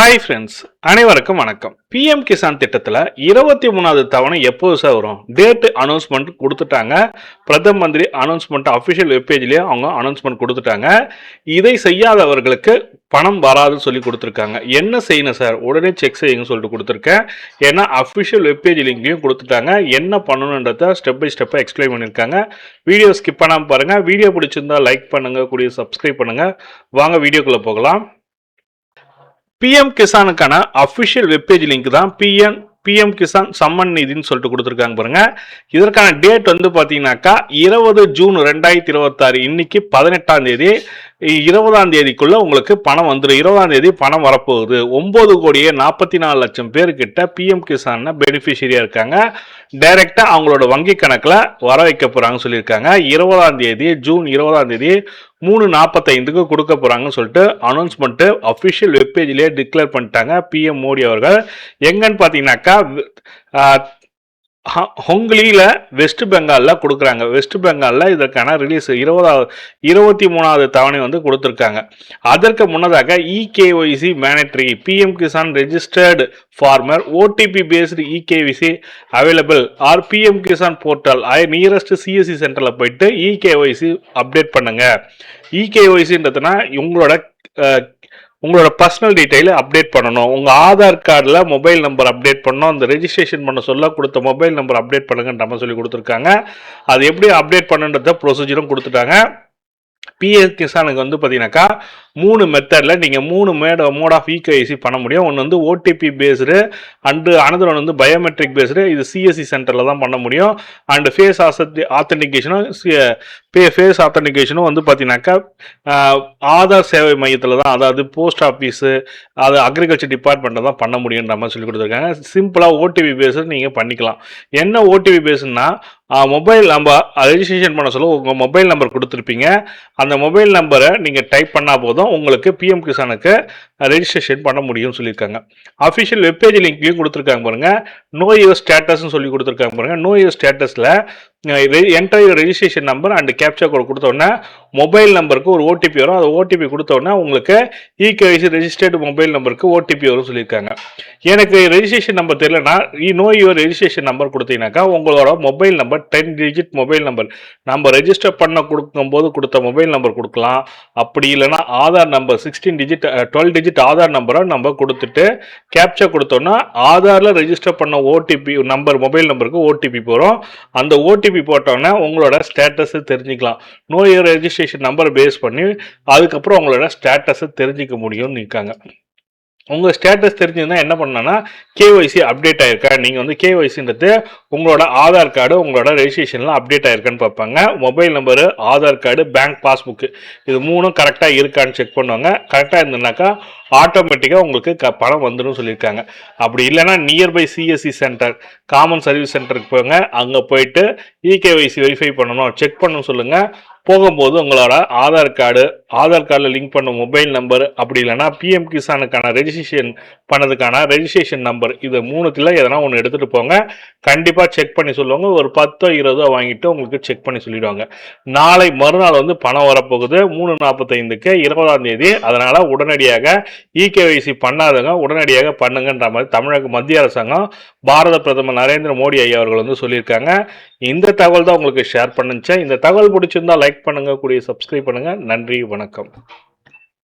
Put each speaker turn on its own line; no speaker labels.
Hi friends, அனைவருக்கும் வணக்கம். PM Kisan திட்டத்தில் 23வது தவணை எப்போது சார் வரும்? டேட்டு அனௌன்ஸ்மெண்ட் கொடுத்துட்டாங்க. பிரதம மந்திரி அனௌன்ஸ்மெண்ட் அஃபிஷியல் வெப்பேஜ்லேயே அவங்க அனௌன்ஸ்மெண்ட் கொடுத்துட்டாங்க. இதை செய்யாதவர்களுக்கு பணம் வராதுன்னு சொல்லி கொடுத்துருக்காங்க. என்ன செய்யணும் சார்? உடனே செக் செய்யுங்கன்னு சொல்லிட்டு கொடுத்துருக்கேன். ஏன்னா அஃபிஷியல் வெப்பேஜ் லிங்க்லையும் கொடுத்துட்டாங்க. என்ன பண்ணணுன்றத ஸ்டெப் பை ஸ்டெப்பாக எக்ஸ்பிளைன் பண்ணியிருக்காங்க. வீடியோ ஸ்கிப் பண்ணாமல் பாருங்கள். வீடியோ பிடிச்சிருந்தா லைக் பண்ணுங்கள், கூடிய சப்ஸ்கிரைப் பண்ணுங்கள். வாங்க வீடியோக்குள்ளே போகலாம். பிஎம் கிசானுக்கான அஃபிஷியல் வெப்பேஜ் லிங்க் தான் பிஎம் கிசான் சம்மன் நிதின்னு சொல்லிட்டு கொடுத்துருக்காங்க பாருங்க. இதற்கான டேட் வந்து பார்த்தீங்கன்னாக்கா 20 ஜூன் 2026. இன்னைக்கு 18ஆம் தேதி. 20ஆம் தேதிக்குள்ள உங்களுக்கு பணம் வந்துடும். 20ஆம் தேதி பணம் வரப்போகுது. 9,44,00,000 பேர்கிட்ட பிஎம் கிசான் பெனிஃபிஷரியா இருக்காங்க. டைரக்டா அவங்களோட வங்கி கணக்கில் வர வைக்க போறாங்கன்னு சொல்லியிருக்காங்க. 20ஆம் தேதி ஜூன் 20ஆம் தேதி 3:45 கொடுக்க போறாங்கன்னு சொல்லிட்டு அனௌன்ஸ்மெண்ட் அஃபிஷியல் வெப்பேஜ்லேயே டிக்ளேர் பண்ணிட்டாங்க பிஎம் மோடி அவர்கள். எங்கன்னு பார்த்தீங்கன்னாக்கா ஹொங்லியில் வெஸ்ட் பெங்காலில் கொடுக்குறாங்க. வெஸ்ட் பெங்காலில் இதற்கான ரிலீஸ் 23வது தவணை வந்து கொடுத்துருக்காங்க. அதற்கு முன்னதாக eKYC mandatory PM Kisan registered farmer OTP based eKYC available or PM Kisan portal nearest CSC சென்டரில் போயிட்டு இகேஒய்சி அப்டேட் பண்ணுங்க. இகேஒய்சின்றதுனா உங்களோட பர்சனல் டீட்டெயில் அப்டேட் பண்ணணும். உங்கள் ஆதார் கார்டில் மொபைல் நம்பர் அப்டேட் பண்ணணும். அந்த ரெஜிஸ்ட்ரேஷன் பண்ண சொல்ல கொடுத்த மொபைல் நம்பர் அப்டேட் பண்ணுங்கன்ற மாதிரி சொல்லி கொடுத்துருக்காங்க. அது எப்படி அப்டேட் பண்ணுன்றத ப்ரொசீஜரும் கொடுத்துட்டாங்க. பிஎம் கிசானுக்கு வந்து பார்த்தீங்கன்னாக்கா 3 மெத்தடில் நீங்கள் 3 மோட் ஆஃப் இகேஒய்சி பண்ண முடியும். ஒன்று வந்து OTP based and another one வந்து பயோமெட்ரிக் பேஸ்டு. இது சிஎஸ்சி சென்டரில் தான் பண்ண முடியும். அண்டு ஃபேஸ் ஆத்தென்டிகேஷனும் வந்து பார்த்தீங்கன்னாக்கா ஆதார் சேவை மையத்தில் தான், அதாவது போஸ்ட் ஆஃபீஸு, அது அக்ரிகல்ச்சர் டிபார்ட்மெண்ட்டில் தான் பண்ண முடியுன்ற மாதிரி சொல்லி கொடுத்துருக்காங்க. சிம்பிளாக ஓடிபி பேஸ்டு நீங்கள் பண்ணிக்கலாம். என்ன ஓடிபி பேஸ்டுன்னா மொபைல் நம்பர் ரெஜிஸ்ட்ரேஷன் பண்ண சொல்ல உங்கள் மொபைல் நம்பர் கொடுத்துருப்பீங்க. அந்த மொபைல் நம்பரை நீங்கள் டைப் பண்ணால் போதும் உங்களுக்கு பிஎம் கிசானுக்கு ரெஜிஸ்ட்ரேஷன் பண்ண முடியும்னு சொல்லியிருக்காங்க. அஃபிஷியல் வெப்பேஜ் லிங்க்லையும் கொடுத்துருக்காங்க பாருங்க. நோ யுவர் ஸ்டேட்டஸ்ன்னு சொல்லி கொடுத்துருக்காங்க பாருங்க. நோ யுவர் ஸ்டேட்டஸில் enter registration number and captcha code கொடுத்தோன்னே மொபைல் நம்பருக்கு ஒரு ஓடிபி வரும். அந்த ஓடிபி கொடுத்தோன்னே உங்களுக்கு இகேஒய்சி ரெஜிஸ்டர்டு மொபைல் நம்பருக்கு ஓடிபி வரும் சொல்லியிருக்காங்க. எனக்கு ரெஜிஸ்ட்ரேஷன் நம்பர் தெரியலனா நோ யுவர் ரெஜிஸ்ட்ரேஷன் நம்பர் கொடுத்தீங்கன்னாக்கா உங்களோட mobile number 10 digit mobile number நம்ம ரெஜிஸ்டர் பண்ண கொடுக்கும்போது கொடுத்த மொபைல் நம்பர் கொடுக்கலாம். அப்படி இல்லைனா ஆதார் நம்பர் 12 டிஜிட் ஆதார் நம்பரை நம்ம கொடுத்துட்டு கேப்சா கொடுத்தோன்னா ஆதாரில் ரெஜிஸ்டர் பண்ண ஓடிபி நம்பர் மொபைல் நம்பருக்கு ஓடிபி போகிறோம். அந்த ஓடிபி போட்டோன்னா உங்களோட ஸ்டேட்டஸ் தெரிஞ்சுக்கலாம். நோ யுவர் ரெஜிஸ்ட்ரேஷன் நம்பர் பேஸ் பண்ணி அதுக்கப்புறம் உங்களோட ஸ்டேட்டஸ் தெரிஞ்சிக்க முடியும்னு இருக்காங்க. உங்கள் ஸ்டேட்டஸ் தெரிஞ்சதுன்னா என்ன பண்ணணும்னா கேஒய்சி அப்டேட் ஆயிருக்கா, நீங்கள் வந்து கேஒய்சின்றது உங்களோட ஆதார் கார்டு உங்களோட ரெஜிஸ்ட்ரேஷனில் அப்டேட் ஆயிருக்கான்னு பார்ப்பாங்க. Mobile number, Aadhaar card, bank passbook இது 3 கரெக்டாக இருக்கான்னு செக் பண்ணுவாங்க. கரெக்டாக இருந்ததுனாக்கா ஆட்டோமேட்டிக்காக உங்களுக்கு பணம் வந்துடும் சொல்லியிருக்காங்க. அப்படி இல்லைன்னா nearby CSC centre common service சென்டருக்கு போங்க. அங்கே போயிட்டு இகேஒய்சி வெரிஃபை பண்ணணும், செக் பண்ணணும் சொல்லுங்கள். போகும்போது உங்களோட ஆதார் கார்டில் லிங்க் பண்ண மொபைல் நம்பர், அப்படி இல்லைன்னா பிஎம் கிசானுக்கான ரெஜிஸ்ட்ரேஷன் பண்ணதுக்கான ரெஜிஸ்ட்ரேஷன் நம்பர், இது 3த்தில் எதனா ஒன்று எடுத்துகிட்டு போங்க. கண்டிப்பாக செக் பண்ணி சொல்லுவாங்க. ஒரு 10-20 வாங்கிட்டு உங்களுக்கு செக் பண்ணி சொல்லிடுவாங்க. நாளை மறுநாள் வந்து பணம் வரப்போகுது 3:45 20ஆம் தேதி. அதனால் உடனடியாக இகேஒய்சி பண்ணாதவங்க உடனடியாக பண்ணுங்கன்ற மாதிரி தமிழக மத்திய அரசாங்கம் பாரத பிரதமர் நரேந்திர மோடி ஐயா அவர்கள் வந்து சொல்லியிருக்காங்க. இந்த தகவல் தான் உங்களுக்கு ஷேர் பண்ணுச்சேன். இந்த தகவல் பிடிச்சிருந்தா லைக் பண்ணுங்க, கூடிய சப்ஸ்கிரைப் பண்ணுங்க. நன்றி, வணக்கம்.